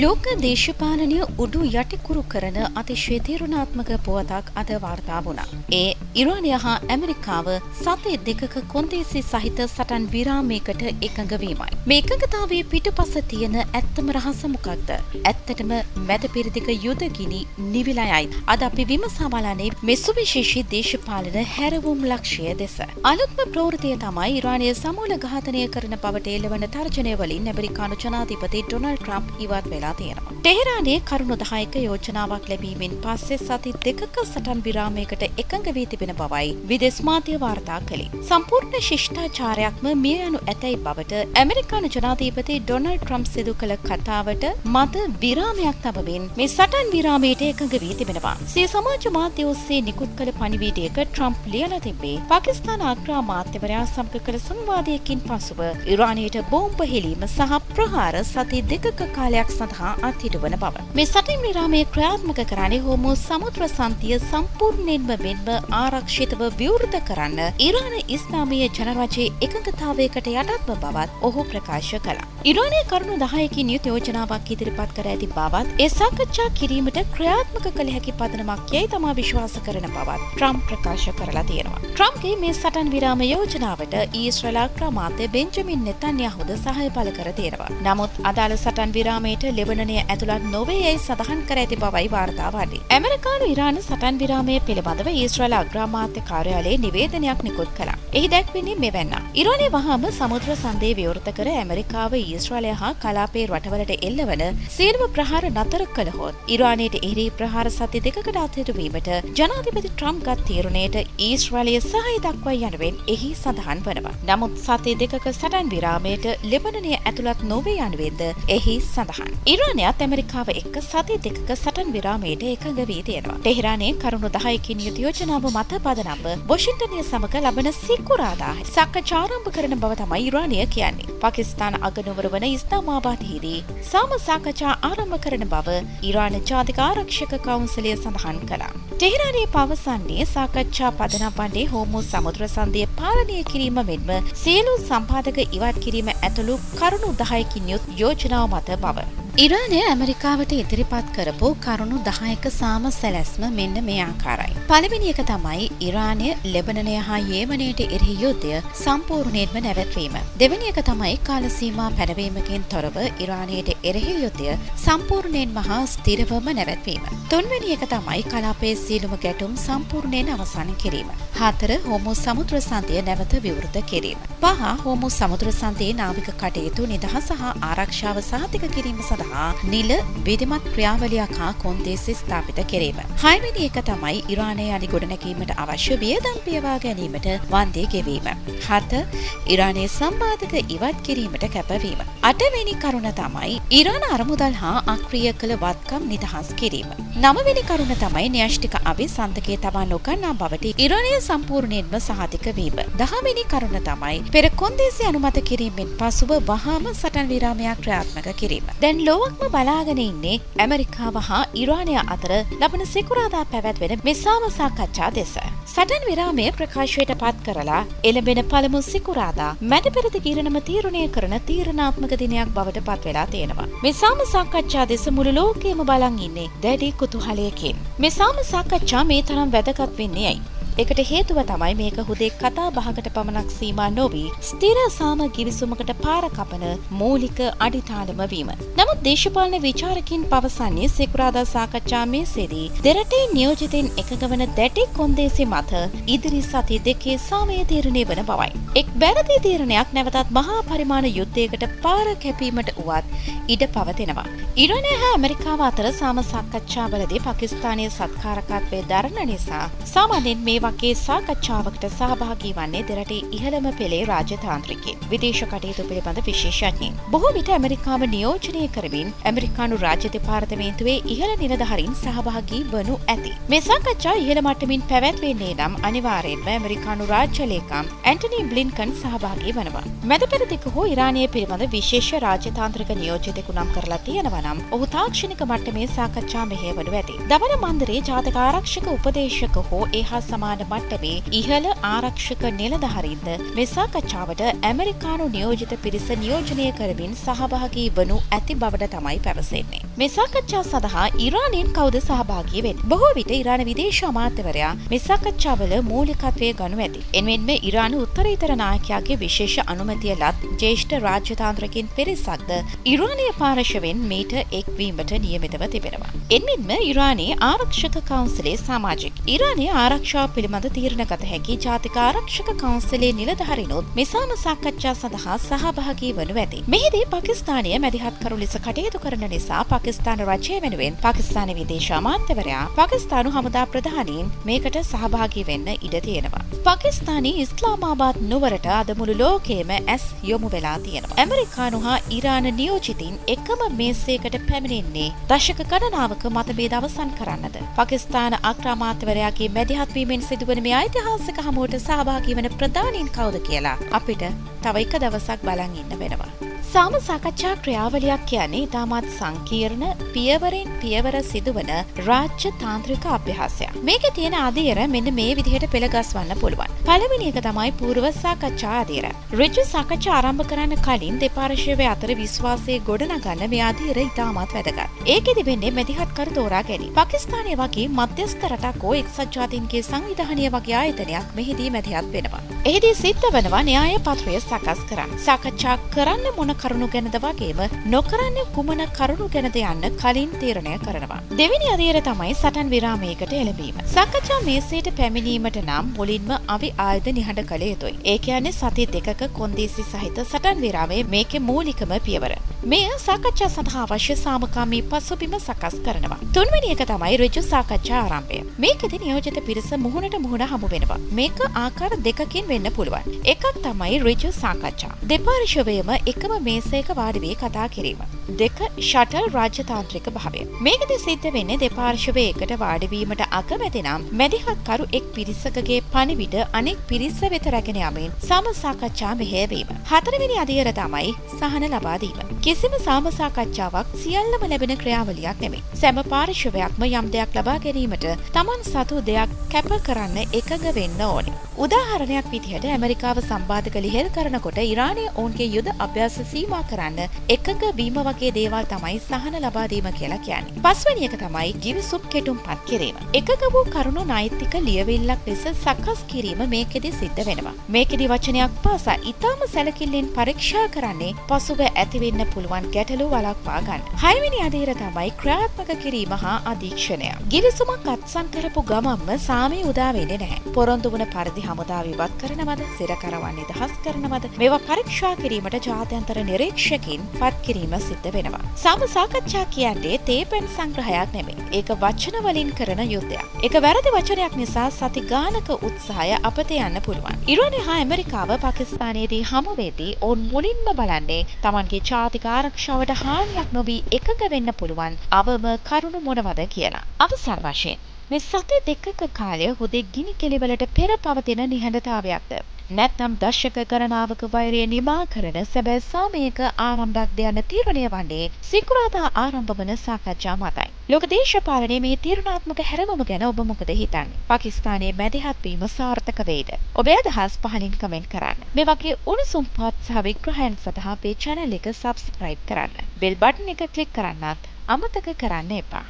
ලෝක දේශපාලනය උඩු යටිකුරු කරන අතිශය තීරණාත්මක පුවතක් අද වාර්තා වුණා. ඒ ඉරානය හා ඇමරිකාව සති දෙකක කොන්දේසි සහිත සටන් විරාමයකට එකඟ වීමයි. මේ එකඟතාවයේ පිටුපස තියෙන ඇත්තම රහස මොකක්ද? ඇත්තටම මැදපෙරදිග යුද ගිනි නිවිලා යයි. අද අපි විමසා බලන්නේ මේ සුවිශේෂී දේශපාලන හැරවුම් ලක්ෂ්‍ය දෙස. අලුත්ම ප්‍රවෘත්තිය තමයි ඉරානය සමූල ඝාතනය කරන බවට එළවන තර්ජනය වලින් ඇමරිකානු ජනාධිපති ඩොනල්ඩ් ට්‍රම්ප් ඉවත් වෙලා තියෙනවා. ටෙහෙරානයේ කරුණු 10ක යෝජනාවක් ලැබීමෙන් පස්සේ සති දෙකක සටන් විරාමයකට එකඟ වී තිබෙන බවයි විදේශ මාධ්‍ය වාර්තා කළේ. සම්පූර්ණ ශිෂ්ටාචාරයක්ම මිය යනු ඇතැයි බවට ඇමරිකානු ජනාධිපති ඩොනල්ඩ් ට්‍රම්ප් සිදු කළ කතාවට මත විරාමයක් තබමින් මේ සටන් විරාමයට එකඟ වී තිබෙනවා. සිය සමාජ මාධ්‍ය ඔස්සේ නිකුත් කළ පණිවිඩයක ට්‍රම්ප් ලියලා තිබේ පාකිස්තාන අග්‍රා මාත්‍යවරයා සමග කළ සංවාදයකින් පසුව ඉරානයට බෝම්බ හෙලීම සහ ප්‍රහාර සති දෙකක කාලයක් සඳහා අත්හිටුවන බව. මේ සටන් විරාමය ක්‍රියාත්මක කරන්නේ හෝමුස් සමුද්‍ර සන්ධිය සම්පූර්ණයෙන්ම මෙන්ම ආරක්ෂිතව විවෘත කරන්න ඉරාන ඉස්ලාමීය ජනරජයේ එකඟතාවයකට යටත්ව බවත් ඔහු ප්‍රකාශ කළා. ඉරානයේ කරුණු 10කින් යුත් යෝජනාවක් ඉදිරිපත් කර ඇති බවත් ඒ සාකච්ඡා කිරීමට ක්‍රියාත්මක කළ හැකි පදනමක් යයි තමා විශ්වාස කරන බවත් ට්‍රම්ප් ප්‍රකාශ කරලා තියෙනවා. ට්‍රම්ප්ගේ මේ සටන් විරාම යෝජනාවට ඊශ්‍රායල් අග්‍රාමාත්‍ය බෙන්ජමින් නෙතන්යාහුද සහාය පළ කර තියෙනවා. නමුත් අදාළ සටන් විරාමයට ලෙබනනය ඇතුළත් නොවේ යයි සඳහන් කර ඇති බවයි වාර්තා වන්නේ. ඇමරිකානු ඉරාන සටන් විරාමය පිළිබඳව ඊශ්‍රායල් අග්‍රාමාත්‍ය කාර්යාලයේ නිවේදනයක් නිකුත් කළා. එහි දැක්වෙන්නේ මෙවැන්න. ඉරානය වහාම සමුද්‍ර සන්ධිය විවෘත කර ඇමරිකාව ඊශ්‍රායලය හා කලාපයේ රටවලට එල්ලවන සියලුම ප්‍රහාර නතර කළහොත් ඉරානයට එරෙහි ප්‍රහාර සති දෙකකට අත්හිටුවීමට ජනාධිපති ට්‍රම්ප් ගත් තීරණයට ඊශ්‍රායලය සහාය දක්වයි යනුවෙන් එහි සඳහන් වනවා. නමුත් සති දෙකක සටන් විරාමයට ලෙබනනය ඇතුළත් නොවේ යනුවෙන්ද එහි සඳහන්. ඉරානයත් ඇමරිකාව එක්ක සති දෙකක සටන් විරාමයට එකඟ වී තියෙනවා. ටෙහෙරානයේ කරුණු 10කින් යුත් යෝජනාව මත පදනම්ව වොෂින්ටනය සමග ලබන සිකුරාදා සාකච්ඡා ආරම්භ කරන බව තමයි ඉරානය කියන්නේ. පාකිස්තාන අගනුවර වන ඉස්ලාමාබාදයේදී සාම සාකච්ඡා ආරම්භ කරන බව ඉරාන ජාතික ආරක්ෂක කවුන්සිලය සඳහන් කළා. ටෙහෙරානයේ පවසන්නේ සාකච්ඡා පදනම් වන්නේ හෝමුස් සමුද්‍ර සන්ධිය පාලනය කිරීම මෙන්ම සියලු සම්පාදක ඉවත් කිරීම ඇතුළු කරුණු 10කින් යුත් යෝජනාව මත බව. ඉරානය ඇමරිකාවට ඉදිරිපත් කරපු කරුණු 10ක සාම සැලැස්ම මෙන්න මේ ආකාරයි. පළවෙනි එක තමයි ඉරානය ලෙබනනය හා යේමනයට එරෙහි යුද්ධය සම්පූර්ණයෙන්ම නැවැත්වීම. දෙවෙනි එක තමයි කාල සීමා පැනවීමකින් තොරව ඉරානයට එරෙහි යුද්ධය සම්පූර්ණයෙන්ම හා ස්ථිරවම නැවැත්වීම. තුන්වෙනි එක තමයි කලාපයේ සියලුම ගැටුම් සම්පූර්ණයෙන් අවසන් කිරීම. 4 හෝමුස් සමුද්‍ර සන්ධිය නැවත විවෘත කිරීම. 5 හෝමුස් සමුද්‍ර සන්ධියේ නාවික කටයුතු නිදහස හා ආරක්ෂාව සහතික කිරීම සඳහා නිල විධිමත් ක්‍රියාවලියක් හා කොන්දේසි ස්ථාපිත කිරීම. 6 වෙනි එක තමයි ඉරානයේ අලි ගොඩනැගීමට අවශ්‍ය වියදම් පියවා ගැනීමට වන්දේ ගෙවීම. 7 ඉරානයේ සම්පාදක ඉවත් කිරීමට කැපවීම. 8 වෙනි කරුණ තමයි ඉරාන අරමුදල් හා අක්‍රිය කළ වත්කම් නිදහස් කිරීම. 9 වෙනි කරුණ තමයි න්‍යෂ්ටික අවි සන්තකයේ තබා නොගන්නා බවට ඉරානය සම්පූර්ණයෙන්ම සහතික වීම. 10 වෙනි කරුණ තමයි පෙර කොන්දේසි අනුමත කිරීමෙන් පසුව වහාම සටන් විරාමයක් ක්‍රියාත්මක කිරීම. දැන් ලෝකම බලාගෙන ඉන්නේ ඇමරිකාව හා ඉරානය අතර ලබන සිකුරාදා පැවැත්වෙන මේ සාම සාකච්ඡා දෙස. සටන් විරාමය ප්‍රකාශයට පත් කරලා එළඹෙන පළමු සිකුරාදා මැදපෙරදිග ඉරණම තීරණය කරන තීරණාත්මක දිනයක් බවට පත් වෙලා තියෙනවා. මේ සාම සාකච්ඡා දෙස මුළු ලෝකයම බලන් ඉන්නේ දැඩි කුතුහලයකින්. මේ සාම සාකච්ඡා මේ තරම් වැදගත් වෙන්නේ ඇයි? ඒකට හේතුව තමයි මේක හුදෙක් කතා බහකට පමණක් සීමා නොවී ස්ථිර සාම ගිවිසුමකට පාර කපන මූලික අඩිතාලම වීම. නමුත් දේශපාලන විචාරකින් පවසන්නේ සිකුරාදා සාකච්ඡා මේසේදී දෙරටේ නියෝජිතයින් එකඟ වන දැඩි කොන්දේසි මත ඉදිරි සති දෙකේ සාමය තීරණය වන බවයි. එක් වැරදි තීරණයක් නැවතත් මහා පරිමාණ යුද්ධයකට පාර කැපීමට උවත් ඉඩ පවතිනවා. ඉරානය හා ඇමරිකාව අතර සාම සාකච්ඡාවලදී පාකිස්තානයේ සත්කාරකත්වයේ දරන නිසා සාමාන්‍යයෙන් මේ වගේ සාකච්ඡාවකට සහභාගී වන්නේ දෙරටේ ඉහළම පෙළේ රාජතාන්ත්‍රිකයින්, විදේශ කටයුතු පිළිබඳ විශේෂඥයින්. බොහෝ විට ඇමරිකාව නියෝජනය කරමින් ඇමරිකානු රාජ්‍ය දෙපාර්තමේන්තුවේ ඉහළ නිලධාරීන් සහභාගී වනු ඇති. මේ සාකච්ඡා ඉහළ මට්ටමින් පැවැත්වෙන්නේ නම් අනිවාර්යයෙන්ම ඇමරිකානු රාජ්‍ය ලේකම් ඇන්ටනි බ්ලින්කන් සහභාගී වනවා. මැදපෙරදිග හෝ ඉරානය පිළිබඳ විශේෂ රාජතාන්ත්‍රික නියෝජිතෙකු නම් කරලා තියෙනවා නම් ඔහු තාක්ෂණික මට්ටමේ සාකච්ඡා මෙහෙයවනු ඇති. දවන මන්දරේ ජාතික ආරක්ෂක උපදේශක හෝ ඒ හා සමාන ප්‍රධාන මට්ටමේ ඉහළ ආරක්ෂක නිලධාරීන්ද මේ සාකච්ඡාවට ඇමරිකානු නියෝජිත පිරිස නියෝජනය කරමින් සහභාගී වනු ඇති බවට තමයි පැවසෙන්නේ. මේ සාකච්ඡා සඳහා ඉරානයෙන් කවුද සහභාගී වෙන්නේ? බොහෝ විට ඉරාන විදේශ අමාත්‍යවරයා මේ සාකච්ඡාවල මූලිකත්වයේ ගනු ඇති. එමෙන්ම ඉරාන උත්තරීතර නායකයාගේ විශේෂ අනුමැතිය ලත් ජ්‍යෙෂ්ඨ රාජ්‍යතාන්ත්‍රිකයින් පිරිසක්ද ඉරානීය පාර්ශවයෙන් මීට එක්වීමට නියමිතව තිබෙනවා. එමෙන්ම ඉරානයේ ආරක්ෂක කවුන්සිලේ සමාජික ඉරානයේ ආරක්ෂාව පිළිබඳ තීරණ ගත හැකි ජාතික ආරක්ෂක කවුන්සිලේ නිලධාරීනොත් මේ සාකච්ඡා සඳහා සහභාගී වනු ඇති. මෙහිදී පාකිස්තානය මැදිහත්කරු ලෙස කටයුතු කරන නිසා පාකිස්තාන රජය වෙනුවෙන් පාකිස්තාන විදේශ අමාත්‍යවරයා පාකිස්තානු හමුදා ප්‍රධානීන් මේකට සහභාගී වෙන්න ඉඩ තියෙනවා. පාකිස්තානයේ ඉස්ලාමාබාද් නුවරට අද මුළු ලෝකයේම ඇස් යොමු වෙලා තියෙනවා. ඇමරිකානු හා ඉරාන නියෝජිතින් එකම මේසයකට පැමිණෙන්නේ දශක ගණනාවක මතභේද අවසන් කරන්නද? පාකිස්තාන අග්‍රාමාත්‍යවරයාගේ මැදිහත් වීමෙන් සිදුවන මේ ඓතිහාසික හමුවට සහභාගී වන ප්‍රධානීන් කවුද කියලා අපිට තව එක දවසක් බලන් ඉන්න වෙනවා. සාම සාකච්ඡා ක්‍රියාවලියක් කියන්නේ ඉතාමත් සංකීර්ණ පියවරෙන් පියවර සිදුවන රාජ්‍ය තාන්ත්‍රික අභ්‍යාසයක්. මේකේ තියෙන අදියර මෙන්න මේ විදිහට පෙළගස්වන්න පුළුවන්. පළවෙනි එක තමයි පූර්ව සාකච්ඡා අදියර. ඍජු සාකච්ඡා ආරම්භ කරන්න කලින් දෙපාර්ශ්වයේ අතර විශ්වාසය ගොඩනගන්න මේ අදියර ඉතාමත් වැදගත්. ඒකෙදි වෙන්නේ මැදිහත් කර තෝරා ගැනීම. පාකිස්තානය වගේ මධ්‍යස්ථ රටක් හෝ එක්සත් ජාතීන්ගේ සංවිධානය වගේ ආයතනයක් මෙහිදී මැදිහත් වෙනවා. එහිදී සිද්ධ වෙනවා න්‍යාය පත්‍රය සකස් කරන්න. සාකච්ඡා කරන්න මොන කරුණු ගැනද වගේම නොකරන්න කුමන කරුණු ගැනද යන්න කලින් තීරණය කරනවා. දෙවෙනි අදියර තමයි සටන් විරාමයකට එළඹීම. සාකච්ඡා මේසයට පැමිණීමට නම් මුලින්ම අවි ආයුධ නිහඬ කළ යුතුයි. ඒ කියන්නේ සති දෙකක කොන්දේසි සහිත සටන් විරාමයේ මේකේ මූලිකම පියවර. මෙය සාකච්ඡා සඳහා අවශ්‍ය සාමකාමී පසුබිම සකස් කරනවා. තුන්වෙනි එක තමයි ඍජු සාකච්ඡා ආරම්භය. මේකදී නියෝජිත පිරිස මුහුණට මුහුණ හමු වෙනවා. මේක ආකාර දෙකකින් වෙන්න පුළුවන්. එකක් තමයි ඍජු සාකච්ඡා. දෙපාර්ශ්වයම එකම මේසයක වාඩි වී කතා කිරීම. දෙක ෂටල් රාජ්‍යතාන්ත්‍රික භාවය. මේකදී සිද්ධ වෙන්නේ දෙපාර්ශ්වයේ එකට වාඩි වීමට අකමැති නම් මැදිහත්කරු එක් පිරිසකගේ පණිවිඩ අනෙක් පිරිස වෙත රැගෙන යමින් සම සාකච්ඡා මෙහෙයවීම. හතරවෙනි අදියර තමයි සහන ලබා දීම. කිසිම සාම සාකච්ඡාවක් සියල්ලම ලැබෙන ක්‍රියාවලියක් නෙමෙයි. සෑම පාර්ශ්වයක්ම යම් දෙයක් ලබා ගැනීමට Taman සතු දෙයක් කැප කරන්න එකඟ වෙන්න ඕනේ. උදාහරණයක් විදිහට ඇමරිකාව සම්බාධක ලිහෙල් කරනකොට ඉරානය ඔවුන්ගේ යුද අභ්‍යාස සීමා කරන්න එකඟ වීම වගේ දේවල් තමයි සහන ලබා දීම කියලා කියන්නේ. පස්වෙනි එක තමයි ගිවිසුම් කෙටුම්පත් කිරීම. එකඟ වූ කරුණු නෛතික ලියවිල්ලක් ලෙස සකස් කිරීම මේකෙදි සිද්ධ වෙනවා. මේකෙදි වචනයක් පාසා ඊටම සැලකිල්ලෙන් පරීක්ෂා කරන්නේ පසුව ඇති වෙන්න පුළුවන් ගැටලු වළක්වා ගන්න. හයවෙනි අදියර තමයි ක්‍රියාත්මක කිරීම හා අධීක්ෂණය. ගිවිසුමක් අත්සන් කරපු ගමන්ම සාමය උදා වෙන්නේ නැහැ. පොරොන්දු වුණ පරිදි හමුදාව ඉවත් කරනවද? සිර කරවන්න නිදහස් කරනවද? මේවා පරීක්ෂා කිරීමට ජාත්‍යන්තර නිරීක්ෂකින් පත් කිරීම සිද්ධ වෙනවා. සාම සාකච්ඡා කියන්නේ තේපෙන් සංග්‍රහයක් නෙමෙයි. ඒක වචන වලින් කරන යුද්ධයක්. ඒක වැරදි වචනයක් නිසා සති ගානක උත්සාහය අපත යන්න පුළුවන්. ඉරානය හා ඇමරිකාව පාකිස්තානයේදී හමු වෙදී ඔවුන් මුලින්ම බලන්නේ Tamanගේ ජාතික ආරක්ෂාවට හානියක් නොවී එකඟ වෙන්න පුළුවන් අවම කරුණු මොනවද කියලා. අවසන් වශයෙන් මේ සති දෙකක කාලය හුදේ ගිනි කෙලිවලට පෙර පවතින නිහඬතාවයක්ද? නැත්නම් දශක ගණනාවක වෛරය නිමා කරන සැබෑ සාමයක ආරම්භයක් යන තීරණය වන්නේ සිකුරාදා ආරම්භ වන සාකච්ඡා මතයි. ලෝක දේශපාලනයේ මේ තීරණාත්මක හැරවුම ගැන ඔබ මොකද හිතන්නේ? පාකිස්තානයේ මැදිහත් වීම සාර්ථක වේද? ඔබේ අදහස් පහලින් කමෙන්ට් කරන්න. මේ වගේ උණුසුම් පත් සහ විග්‍රහයන් සඳහා අපේ channel එක subscribe කරන්න. bell button එක click කරන්නත් අමතක කරන්න එපා.